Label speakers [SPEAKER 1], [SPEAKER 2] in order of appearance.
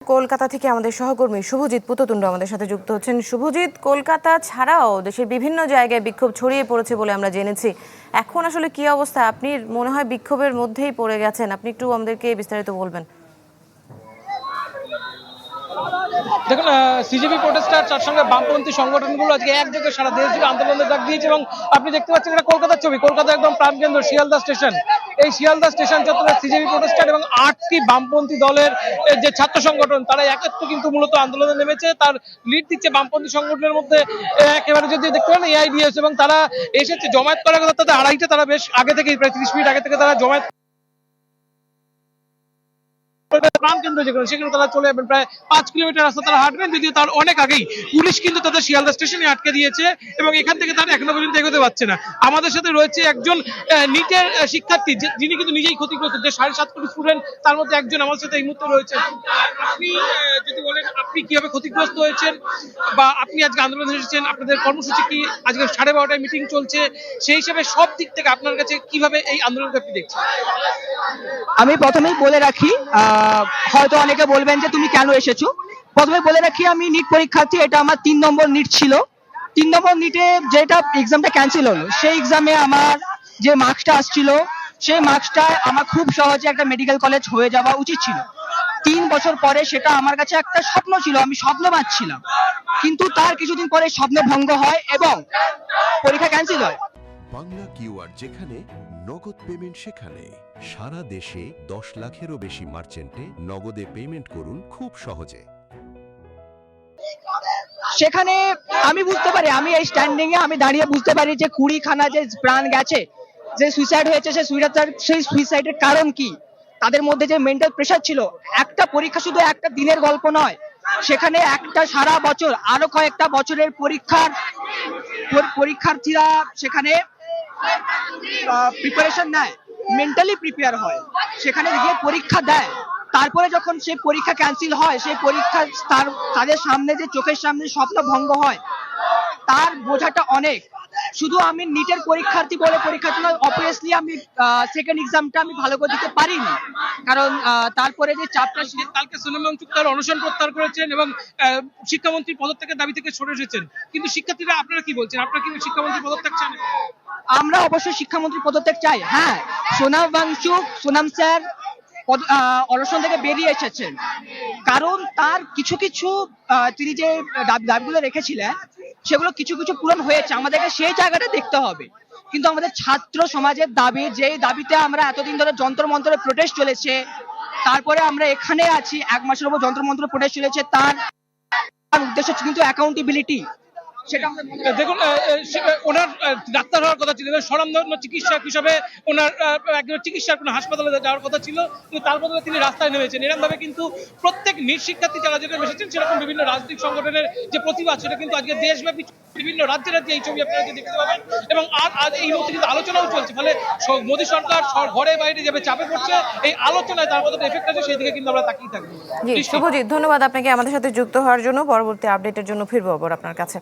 [SPEAKER 1] কলকাতা থেকে আমাদের সহকর্মী শুভজিৎ পুততুণ্ড আমাদের সাথে যুক্ত হচ্ছেন। শুভজিৎ, কলকাতা ছাড়াও দেশের বিভিন্ন জায়গায় বিক্ষোভ ছড়িয়ে পড়েছে বলে আমরা জেনেছি। এখন আসলে কি অবস্থা? আপনি মনে হয় বিক্ষোভের মধ্যেই পড়ে গেছেন, আপনি একটু আমাদেরকে বিস্তারিত বলবেন।
[SPEAKER 2] দেখুন, সিজেপি প্রোটেস্টার তার সঙ্গে বামপন্থী সংগঠনগুলো আজকে একযোগে সারা দেশ জুড়ে আন্দোলনের ডাক দিয়েছে এবং আপনি দেখতে পাচ্ছেন এটা কলকাতার ছবি। কলকাতা একদম প্রাণকেন্দ্র শিয়ালদা স্টেশন। এই শিয়ালদা স্টেশন চত্বরে সিজেপি প্রোটেস্টার এবং 8টি বামপন্থী দলের যে ছাত্র সংগঠন তারা একত্র কিন্তু মূলত আন্দোলনে নেমেছে। তার লিড দিচ্ছে বামপন্থী সংগঠনের মধ্যে একেবারে যদি দেখতে পারেন এআইডিএস, এবং তারা এসেছে জমায়েত করার কথা তাদের আড়াইটা, তারা বেশ আগে থেকেই প্রায় 30 মিনিট আগে থেকে তারা জমায়েত প্রাণকেন্দ্র যেখানে সেখানে তারা চলে যাবেন। প্রায় 5 কিলোমিটার রাস্তা তারা হাঁটবেন, যদিও তার অনেক আগেই পুলিশ কিন্তু তাদের শিয়ালদা স্টেশনে আটকে দিয়েছে এবং এখান থেকে তারা এখনো পর্যন্ত এগোতে পারছে না। আমাদের সাথে রয়েছে একজন নিটের শিক্ষার্থী যিনি কিন্তু নিজেই ক্ষতিগ্রস্ত, যে 7.5 কোটি স্টুডেন্ট তার মধ্যে একজন আমার সাথে এই মুহূর্তে রয়েছে। আপনি যদি বলেন আপনি কিভাবে ক্ষতিগ্রস্ত হয়েছেন বা আপনি আজকে আন্দোলনে এসেছেন, আপনাদের কর্মসূচি কি, আজকে 12:30টায় মিটিং চলছে, সেই হিসেবে সব দিক থেকে আপনার কাছে কিভাবে এই আন্দোলনকে আপনি দেখছেন?
[SPEAKER 3] আমি প্রথমেই বলে রাখি, হয়তো অনেকে বলবেন যে তুমি কেন এসেছো। প্রথমে বলে রাখি, আমি নিট পরীক্ষার্থী। এটা আমার 3 নম্বর নিট ছিল। 3 নম্বর নিটে যেটা এক্সামটা ক্যান্সেল হলো, সেই এক্সামে আমার যে মার্কসটা আসছিল, সেই মার্কসটা আমার খুব সহজে একটা মেডিকেল কলেজ হয়ে যাওয়া উচিত ছিল। 3 বছর পরে সেটা আমার কাছে একটা স্বপ্ন ছিল, আমি স্বপ্ন পাচ্ছিলাম। কিন্তু তার কিছুদিন পরে স্বপ্ন ভঙ্গ হয় এবং পরীক্ষা ক্যান্সেল হয়।
[SPEAKER 4] বাংলা কিউআর, যেখানে নগদ পেমেন্ট সেখানে। সারা দেশে 10 লাখেরও বেশি মার্চেন্টে নগদে পেমেন্ট করুন খুব সহজে।
[SPEAKER 3] সেখানে আমি বুঝতে পারি, আমি এই স্ট্যান্ডিং এ আমি দাঁড়িয়ে বুঝতে পারি যে 20খানা যে প্রাণ গেছে, যে সুইসাইড হয়েছে, সেই সুইসাইডের কারণ কি, তাদের মধ্যে যে মেন্টাল প্রেসার ছিল। একটা পরীক্ষা শুধু একটা দিনের গল্প নয়, সেখানে একটা সারা বছর আরো কয়েকটা বছরের পরীক্ষার্থীরা সেখানে প্রিপারেশন নেয়, মেন্টালি প্রিপেয়ার হয়, সেখানে গিয়ে পরীক্ষা দেয়। তারপরে যখন সেই পরীক্ষা ক্যান্সেল হয়, সেই পরীক্ষা তাদের সামনে যে চোখের সামনে স্বপ্ন ভঙ্গ হয়, তার বোঝাটা অনেক। শুধু আমি নিটের পরীক্ষার্থী বলে পরীক্ষার্থী নয়, অবভিয়াসলি আমি সেকেন্ড এক্সামটা আমি ভালো করে দিতে পারিনি, কারণ তারপরে যে চাপটা।
[SPEAKER 2] কালকে সোনাম ওয়াংচুক তার অনশন প্রত্যাহার করেছেন এবং শিক্ষামন্ত্রীর পদত্যাগের দাবি থেকে সরে এসেছেন, কিন্তু শিক্ষার্থীরা আপনারা কি বলছেন? আপনারা কি শিক্ষামন্ত্রীর পদত্যাগ চান?
[SPEAKER 3] আমরা অবশ্যই শিক্ষামন্ত্রী পদত্যাগ চাই। হ্যাঁ, সোনাম ওয়াংচুক, সোনাম স্যার অনশন থেকে বেরিয়ে এসেছেন, কারণ তার কিছু কিছু তিনি যে দাবিগুলো রেখেছিলেন সেগুলো কিছু কিছু পূরণ হয়েছে। আমাদেরকে সেই জায়গাটা দেখতে হবে। কিন্তু আমাদের ছাত্র সমাজের দাবি, যেই দাবিতে আমরা এতদিন ধরে যন্ত্র মন্ত্রের প্রোটেস্ট চলেছে, তারপরে আমরা এখানে আছি, 1 মাসের উপর যন্ত্র মন্ত্রের প্রোটেস্ট চলেছে, তার উদ্দেশ্য কিন্তু অ্যাকাউন্টেবিলিটি।
[SPEAKER 2] দেখুন, ওনার ডাক্তার হওয়ার কথা ছিল, স্বনামধন্য চিকিৎসক হিসাবে ওনার একজন চিকিৎসার কোনো হাসপাতালে যাওয়ার কথা ছিল, কিন্তু তার বদলে তিনি রাস্তায় নেমেছেন। এরকম ভাবে কিন্তু প্রত্যেক নিট শিক্ষার্থী যারা যেখানে এসেছেন, সেরকম বিভিন্ন রাজনৈতিক সংগঠনের যে প্রতিবাদ, সেটা কিন্তু আজকে দেশব্যাপী বিভিন্ন রাজ্যে রাজ্যে এই ছবি আপনারা দেখতে পাবেন। এবং আজ এই মুহূর্তে কিন্তু আলোচনাও চলছে, ফলে মোদী সরকার ঘরে বাইরে যাবে চাপে পড়ছে, এই আলোচনায় তার কতটা এফেক্ট আছে সেই দিকে কিন্তু আমরা তাকিয়ে থাকবো।
[SPEAKER 1] জি শুভজিৎ, ধন্যবাদ আপনাকে আমাদের সাথে যুক্ত হওয়ার জন্য। পরবর্তী আপডেটের জন্য ফিরবো আবার আপনার কাছে।